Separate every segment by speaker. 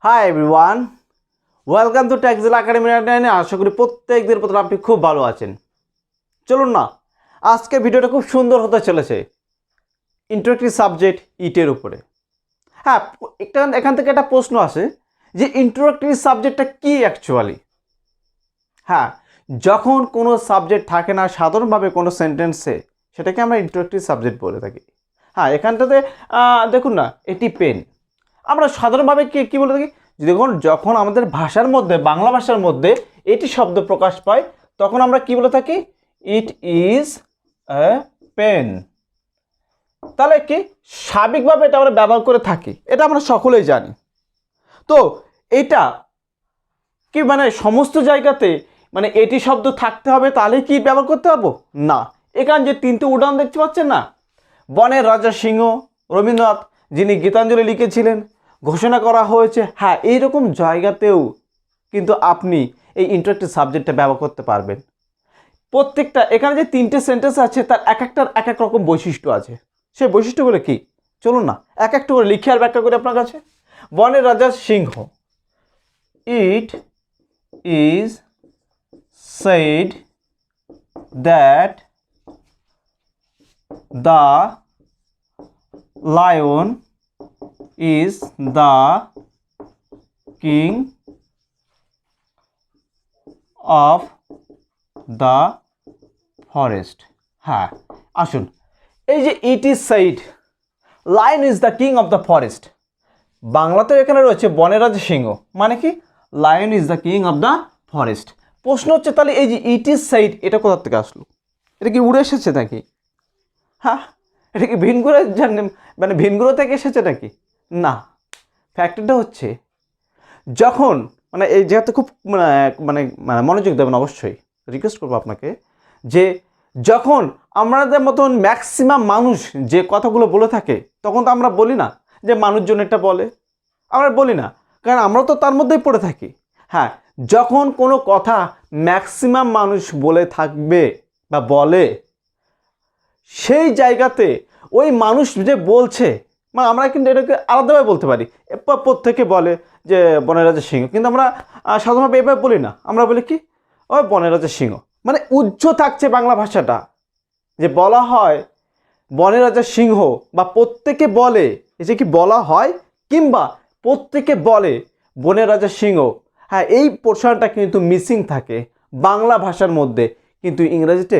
Speaker 1: Hi everyone, welcome to Taxila Academy99। আশা করি প্রত্যেকদের প্রতি আপনি খুব ভালো আছেন। চলুন না, আজকের ভিডিওটা খুব সুন্দর হতে চলেছে ইন্ট্রোডাক্টরি সাবজেক্ট ইটের উপরে। হ্যাঁ, এখান থেকে একটা প্রশ্ন আসে যে ইন্ট্রোডাক্টরি সাবজেক্টটা কি অ্যাকচুয়ালি। হ্যাঁ, যখন কোনো সাবজেক্ট থাকে না সাধারণভাবে কোনো সেন্টেন্সে, সেটাকে আমরা ইন্ট্রোডাক্টরি সাবজেক্ট বলে থাকি। হ্যাঁ, এখানটাতে দেখুন না, এটি পেন। আমরা সাধারণভাবে কী বলে থাকি, যখন আমাদের ভাষার মধ্যে, বাংলা ভাষার মধ্যে এটি শব্দ প্রকাশ পায়, তখন আমরা কি বলে থাকি, ইট ইজ এ পেন। তাহলে কি স্বাভাবিকভাবে এটা আমরা ব্যবহার করে থাকি, এটা আমরা সকলেই জানি। তো এটা কি মানে সমস্ত জায়গাতে মানে এটি শব্দ থাকতে হবে তাহলে কি ব্যবহার করতে পারবো না। এখানে যে তিনটি উদাহরণ দেখতে পাচ্ছেন না, বনের রাজা সিংহ, রবীন্দ্রনাথ যিনি গীতাঞ্জলি লিখেছিলেন, ঘোষণা করা হয়েছে। হ্যাঁ, এইরকম জায়গাতেও কিন্তু আপনি এই ইন্ট্রোডাক্টরি সাবজেক্টটা ব্যবহার করতে পারবেন। প্রত্যেকটা এখানে যে তিনটে সেন্টেন্স আছে তার এক একটার এক এক রকম বৈশিষ্ট্য আছে। সেই বৈশিষ্ট্যগুলো কি চলুন না এক একটা করে লিখে আর ব্যাখ্যা করি আপনার কাছে। বনের রাজা সিংহ, it is said that the lion is the king of the forest। হ্যাঁ, আসুন, এই যে it is said lion is the king of the forest, বাংলাতেও এখানে রয়েছে বনের রাজা সিংহ, মানে কি lion is the king of the forest. প্রশ্ন হচ্ছে তাহলে এই যে ইট ইজ সাইড এটা কোথা থেকে আসলো? এটা কি উড়ে এসেছে নাকি? হ্যাঁ, এটা কি ভিনগ্রহের জন্য মানে ভিনগ্রহ থেকে এসেছে নাকি? না, ফ্যাক্টরটা হচ্ছে যখন মানে এই জায়গাতে খুব মানে মানে মানে মনোযোগ দেবেন, অবশ্যই রিকোয়েস্ট করবো আপনাকে, যে যখন আমাদের মতন ম্যাক্সিমাম মানুষ যে কথাগুলো বলে থাকে তখন তো আমরা বলি না যে মানুষজন এটা বলে, আমরা বলি না, কারণ আমরা তো তার মধ্যেই পড়ে থাকি। হ্যাঁ, যখন কোনো কথা ম্যাক্সিমাম মানুষ বলে থাকবে বা বলে, সেই জায়গাতে ওই মানুষ যে বলছে মানে আমরা কিন্তু এটাকে আলাদাভাবে বলতে পারি। প্রত্যেকে বলে যে বনের রাজা সিংহ, কিন্তু আমরা সাধারণভাবে এভাবে বলি না, আমরা বলি কি ও বনের রাজা সিংহ, মানে উজ্জ্ব থাকছে বাংলা ভাষাটা। যে বলা হয় বনের রাজা সিংহ বা প্রত্যেকে বলে, এই যে কি বলা হয় কিংবা প্রত্যেকে বলে বনের রাজা সিংহ। হ্যাঁ, এই পোর্শনটা কিন্তু মিসিং থাকে বাংলা ভাষার মধ্যে, কিন্তু ইংরেজিতে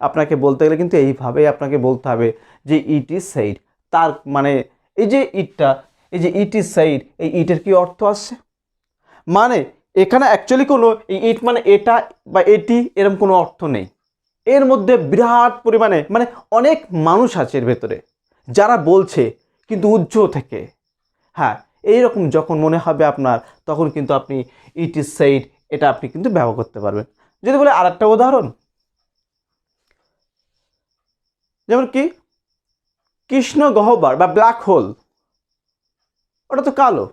Speaker 1: আপনাকে বলতে গেলে কিন্তু এইভাবেই আপনাকে বলতে হবে যে ইট ইজ সাইড। তার মানে এই যে ইটটা, এই যে ইট ইজ সাইড, এই ইটের কি অর্থ আসছে, মানে এখানে অ্যাকচুয়ালি কোনো এই ইট মানে এটা বা এটি এরকম কোনো অর্থ নেই। এর মধ্যে বিরাট পরিমাণে মানে অনেক মানুষ আছে এর ভেতরে যারা বলছে কিন্তু উজ্জ্বল থেকে। হ্যাঁ, এইরকম যখন মনে হবে আপনার, তখন কিন্তু আপনি ইট ইজ সেইড এটা আপনি কিন্তু ব্যবহার করতে পারবেন। যদি বলে আর একটা উদাহরণ, যেমন কি কৃষ্ণ গহ্বর বা ব্ল্যাক হোল, ওটা তো কালো।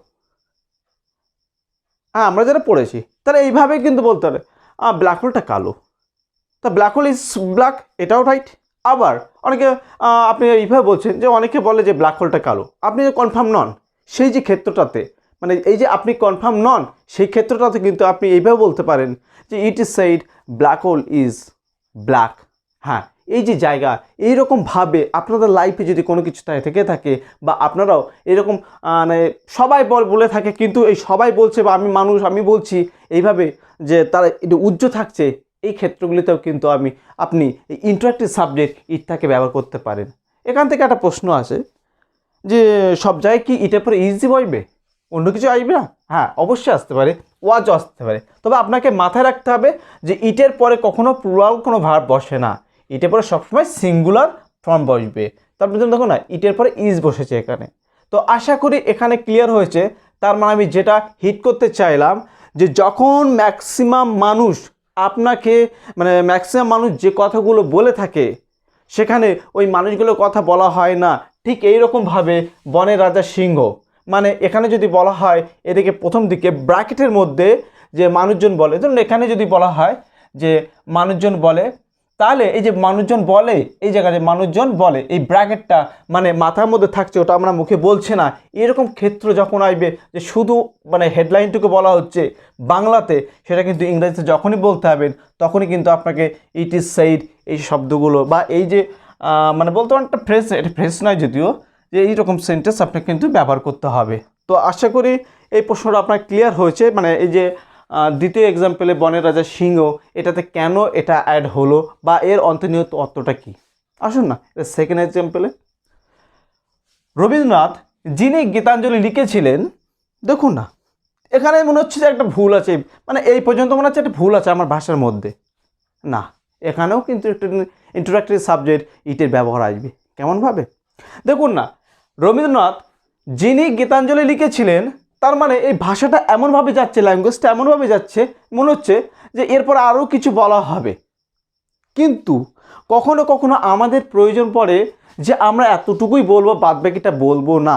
Speaker 1: হ্যাঁ, আমরা যারা পড়েছি তাহলে এইভাবে কিন্তু বলতে হবে ব্ল্যাক হোলটা কালো, তা ব্ল্যাক হোল ইজ ব্ল্যাক, এটাও রাইট। আবার অনেকে আপনি এইভাবে বলছেন যে অনেকে বলে যে ব্ল্যাক হোলটা কালো, আপনি যে কনফার্ম নন সেই যে ক্ষেত্রটাতে, মানে এই যে আপনি কনফার্ম নন সেই ক্ষেত্রটাতে কিন্তু আপনি এইভাবে বলতে পারেন যে it is said black hole is black. হ্যাঁ, এই যে জায়গা এইরকমভাবে আপনাদের লাইফে যদি কোনো কিছু থেকে থাকে বা আপনারাও এরকম মানে সবাই বলে থাকে, কিন্তু এই সবাই বলছে বা আমি মানুষ আমি বলছি এইভাবে যে তারা একটু উজ্জ্বল থাকছে, এই ক্ষেত্রগুলিতেও কিন্তু আপনি এই ইন্টারেক্টিভ সাবজেক্ট ইটটাকে ব্যবহার করতে পারেন। এখান থেকে একটা প্রশ্ন আসে যে সব জায়গায় কি ইটের পরে ইজি বসবে, অন্য কিছু আসবে না? হ্যাঁ, অবশ্যই আসতে পারে, ওয়াজও আসতে পারে, তবে আপনাকে মাথায় রাখতে হবে যে ইটের পরে কখনো প্লুরাল কোনো ভার্ব বসে না, ইটের পরে সবসময় সিঙ্গুলার ফর্ম বসবে। তারপর দেখো না ইটের পরে ইজ বসেছে এখানে। তো আশা করি এখানে ক্লিয়ার হয়েছে। তার মানে আমি যেটা হিট করতে চাইলাম যে যখন ম্যাক্সিমাম মানুষ আপনাকে মানে ম্যাক্সিমাম মানুষ যে কথাগুলো বলে থাকে সেখানে ওই মানুষগুলোর কথা বলা হয় না। ঠিক এইরকমভাবে বনের রাজা সিংহ, মানে এখানে যদি বলা হয় এদিকে প্রথম দিকে ব্র্যাকেটের মধ্যে যে মানুষজন বলে, ধরুন এখানে যদি বলা হয় যে মানুষজন বলে তাহলে এই যে মানুষজন বলে, এই জায়গায় যে মানুষজন বলে, এই ব্র্যাকেটটা মানে মাথার মধ্যে থাকছে, ওটা আমরা মুখে বলছে না, এরকম ক্ষেত্র যখন আসবে যে শুধু মানে হেডলাইনটুকু বলা হচ্ছে বাংলাতে, সেটা কিন্তু ইংরেজিতে যখনই বলতে হবেন তখনই কিন্তু আপনাকে ইট ইজ সেইড এই শব্দগুলো বা এই যে মানে বলতে পারেন একটা ফ্রেজ, এটা ফ্রেজ নয় যদিও, যে এইরকম সেন্টেন্স আপনাকে কিন্তু ব্যবহার করতে হবে। তো আশা করি এই প্রশ্নটা আপনার ক্লিয়ার হয়েছে। মানে এই যে দ্বিতীয় এক্সাম্পলে বনের রাজা সিংহ, এটাতে কেন এটা অ্যাড হলো বা এর অন্তর্নিহিত অর্থটা কী। আসুন না সেকেন্ড এক্সাম্পলে, রবীন্দ্রনাথ যিনি গীতাঞ্জলি লিখেছিলেন, দেখুন না এখানে মনে হচ্ছে যে একটা ভুল আছে, মানে এই পর্যন্ত মনে হচ্ছে একটা ভুল আছে আমার ভাষার মধ্যে। না, এখানেও কিন্তু একটা ইন্ট্রোডাক্টরি সাবজেক্ট ইটের ব্যবহার আসবে। কেমনভাবে দেখুন না, রবীন্দ্রনাথ যিনি গীতাঞ্জলি লিখেছিলেন, তার মানে এই ভাষাটা এমনভাবে যাচ্ছে, ল্যাঙ্গুয়েজটা এমনভাবে যাচ্ছে, মনে হচ্ছে যে এরপর আরও কিছু বলা হবে। কিন্তু কখনো কখনো আমাদের প্রয়োজন পড়ে যে আমরা এতটুকুই বলবো, বাদবাকিটা বলবো না।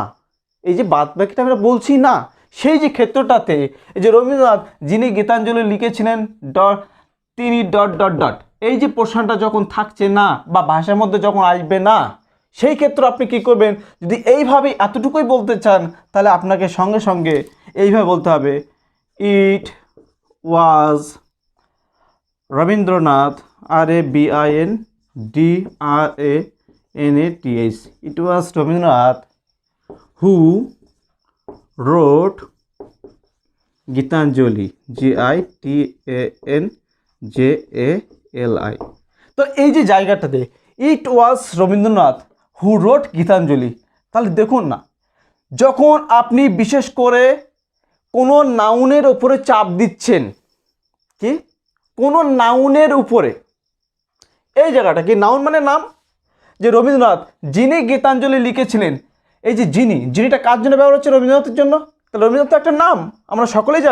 Speaker 1: এই যে বাদবাকিটা আমরা বলছি না, সেই যে ক্ষেত্রটাতে এই যে রবীন্দ্রনাথ যিনি গীতাঞ্জলি লিখেছিলেন তিনি ডট ডট ডট, এই যে পোর্শনটা যখন থাকছে না বা ভাষার মধ্যে যখন আসবে না, সেই ক্ষেত্রে আপনি কি করবেন, যদি এইভাবে এতটুকুই বলতে চান তাহলে আপনাকে সঙ্গে সঙ্গে এইভাবে বলতে হবে, ইট ওয়াজ Rabindranath, RABINDRANATH, it was Rabindranath who wrote Gitanjali, GITANJALI। তো এই যে জায়গাটাতে ইট ওয়াজ রবীন্দ্রনাথ হু রোট গীতাঞ্জলি, তাহলে দেখুন না, যখন আপনি বিশেষ করে কোনো নাউনের উপরে চাপ দিচ্ছেন, কি কোনো নাউনের উপরে, এই জায়গাটা কি নাউন মানে নাম, যে রবীন্দ্রনাথ যিনি গীতাঞ্জলি লিখেছিলেন, এই যে যিনিটা কার জন্য ব্যবহার হচ্ছে, রবীন্দ্রনাথের জন্য। তাহলে রবীন্দ্রনাথ তো একটা নাম, আমরা সকলেই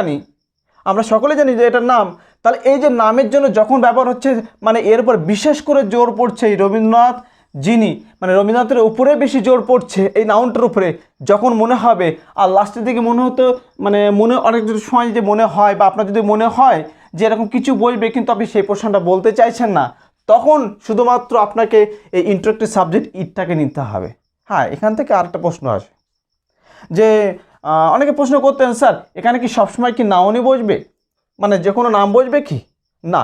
Speaker 1: জানি যে এটার নাম। তাহলে এই যে নামের জন্য যখন ব্যবহার হচ্ছে, মানে এর উপর বিশেষ করে জোর পড়ছে এই রবীন্দ্রনাথ যিনি, মানে রবীন্দ্রনাথের উপরে বেশি জোর পড়ছে এই নাউনটার উপরে, যখন মনে হবে, আর লাস্টের দিকে মনে হতো, মানে মনে অনেক যদি সময় যে মনে হয় বা আপনার যদি মনে হয় যে এরকম কিছু বলবে কিন্তু আপনি সেই প্রশ্নটা বলতে চাইছেন না, তখন শুধুমাত্র আপনাকে এই ইন্ট্রোডাক্টরি সাবজেক্ট ইটটাকে নিতে হবে। হ্যাঁ, এখান থেকে আরেকটা প্রশ্ন আসে যে অনেকে প্রশ্ন করতেন, স্যার এখানে কি সবসময় কি নাউনই বসবে, মানে যে কোনো নাম বসবে কি? না,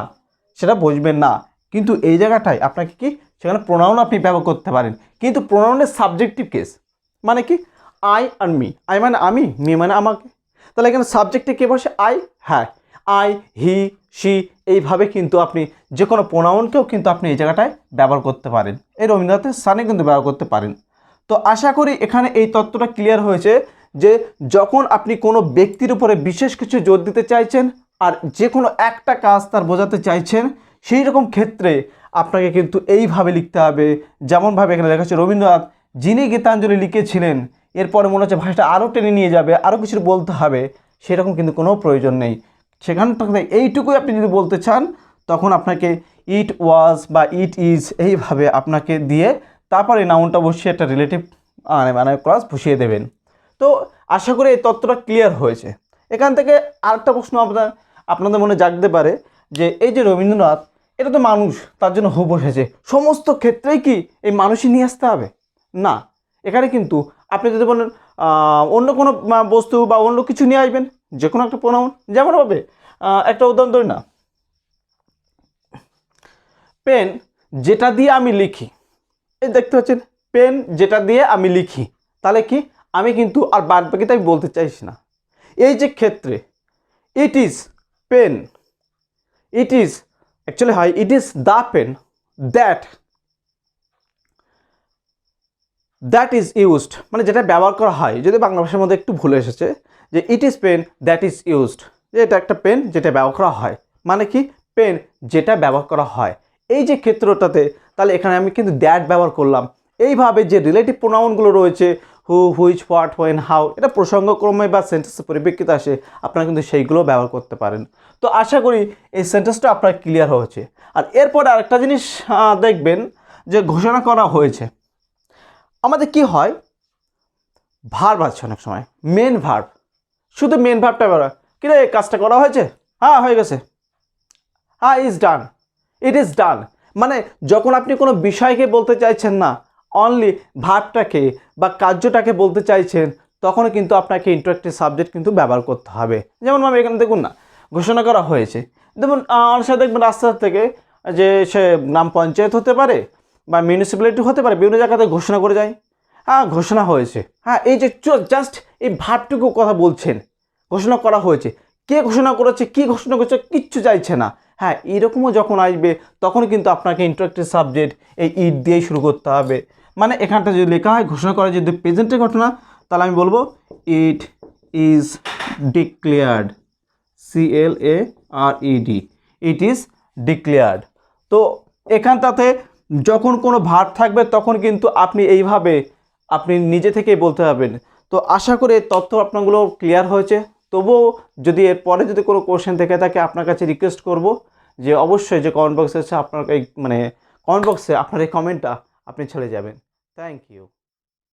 Speaker 1: সেটা বসবে না, কিন্তু এই জায়গাটায় আপনাকে কি সেখানে প্রোনাউন আপনি ব্যবহার করতে পারেন, কিন্তু প্রোনাউনের সাবজেক্টিভ কেস, মানে কি আই আর মি, আই মানে আমি, মি মানে আমাকে। তাহলে এখানে সাবজেক্টে কে বসে? আই। হ্যাঁ, আই, হি, সি, এইভাবে কিন্তু আপনি যে কোনো প্রোনাউনকেও কিন্তু আপনি এই জায়গাটায় ব্যবহার করতে পারেন, এই রবীন্দ্রনাথের স্থানে কিন্তু ব্যবহার করতে পারেন। তো আশা করি এখানে এই তত্ত্বটা ক্লিয়ার হয়েছে যে যখন আপনি কোনো ব্যক্তির উপরে বিশেষ কিছু জোর দিতে চাইছেন আর যে কোনো একটা কাজ তার বোঝাতে চাইছেন, সেই রকম ক্ষেত্রে আপনাকে কিন্তু এইভাবে লিখতে হবে, যেমনভাবে এখানে লেখা আছে রবীন্দ্রনাথ যিনি গীতাঞ্জলি লিখেছিলেন, এরপরে মনে হচ্ছে ভাষাটা আরও টেনে নিয়ে যাবে, আরও কিছু বলতে হবে, সেরকম কিন্তু কোনো প্রয়োজন নেই। সেখানটাতে এইটুকুই আপনি যদি বলতে চান, তখন আপনাকে ইট ওয়াজ বা ইট ইজ এইভাবে আপনাকে দিয়ে তারপরে নাউনটা বসিয়ে একটা রিলেটিভ মানে ক্লাস বসিয়ে দেবেন। তো আশা করি এই তত্ত্বটা ক্লিয়ার হয়েছে। এখান থেকে আরেকটা প্রশ্ন আপনাদের মনে জাগতে পারে যে এই যে রবীন্দ্রনাথ, এটা তো মানুষ, তার জন্য হু বসেছে, সমস্ত ক্ষেত্রেই কি এই মানুষই নিয়ে আসতে হবে? না, এখানে কিন্তু আপনি যদি বলেন অন্য কোনো বস্তু বা অন্য কিছু নিয়ে আসবেন, যে কোনো একটা প্রোনাউন, যেমনভাবে একটা উদাহরণ ধরি না, পেন যেটা দিয়ে আমি লিখি, এই দেখতে পাচ্ছেন পেন যেটা দিয়ে আমি লিখি, তাহলে কি আমি কিন্তু আর বাদ বাকিটা আমি বলতে চাইছি না। এই যে ক্ষেত্রে it is pen, it is actually হয় it is the pen that is used, মানে যেটা ব্যবহার করা হয়, যদি বাংলা ভাষার মধ্যে একটু ভুলে এসেছে যে it is pen that is used, যে এটা একটা পেন যেটা ব্যবহার করা হয়, মানে কি পেন যেটা ব্যবহার করা হয়, এই যে ক্ষেত্রটাতে, তাহলে এখানে আমি কিন্তু দ্যাট ব্যবহার করলাম। এইভাবে যে রিলেটিভ প্রোনাউনগুলো রয়েছে, হু, হুইচ, হোয়াট, হোয়েন, হাউ, এটা প্রসঙ্গক্রমে বা সেন্টেন্সের পরিপ্রেক্ষিতে আসে, আপনারা কিন্তু সেইগুলো ব্যবহার করতে পারেন। তো আশা করি এই সেন্টেন্সটা আপনার ক্লিয়ার হয়েছে। আর এরপরে আরেকটা জিনিস দেখবেন যে ঘোষণা করা হয়েছে, আমাদের কি হয়, ভার্ব আছে অনেক সময়, মেন ভার্ব, শুধু মেন ভার্বটা ব্যবহার, কি রে কাজটা করা হয়েছে, হ্যাঁ হয়ে গেছে, হ্যাঁ is done, it is done, মানে যখন আপনি কোনো বিষয়কে বলতে চাইছেন না, অনলি ভার্বটাকে বা কার্যটাকে বলতে চাইছেন, তখন কিন্তু আপনাকে ইন্টারেক্টিভ সাবজেক্ট কিন্তু ব্যবহার করতে হবে। যেমন আমি এখানে দেখুন না, ঘোষণা করা হয়েছে, যেমন অনেক সময় দেখবেন রাস্তা থেকে যে সে গ্রাম পঞ্চায়েত হতে পারে বা মিউনিসিপ্যালিটি হতে পারে, বিভিন্ন জায়গাতে ঘোষণা করে যায়, হ্যাঁ ঘোষণা হয়েছে, হ্যাঁ এই যে জাস্ট এই ভাবটুকু কথা বলছেন, ঘোষণা করা হয়েছে, কে ঘোষণা করেছে, কি ঘোষণা করেছে, কিচ্ছু চাইছে না, হ্যাঁ এরকমও যখন আসবে তখন কিন্তু আপনাকে ইন্টারেক্টিভ সাবজেক্ট এই ইট দিয়েই শুরু করতে হবে। মানে এখানটা যদি লেখা হয় ঘোষণা করা যদি প্রেজেন্টের ঘটনা, তাহলে আমি বলবো it is declared, CLARED, it is declared. তো এখানটাতে যখন কোনো ভার্ব থাকবে তখন কিন্তু আপনি এইভাবে আপনি নিজে থেকেই বলতে পারবেন। তো আশা করি তথ্য আপনাগুলো ক্লিয়ার হয়েছে। তবুও যদি এরপরে যদি কোনো কোশ্চেন থেকে থাকে, আপনার কাছে রিকোয়েস্ট করব যে অবশ্যই যে কমেন্ট বক্সে আছে আপনার এই কমেন্ট বক্সে আপনার এই কমেন্টটা আপনি ছেড়ে যাবেন। Thank you.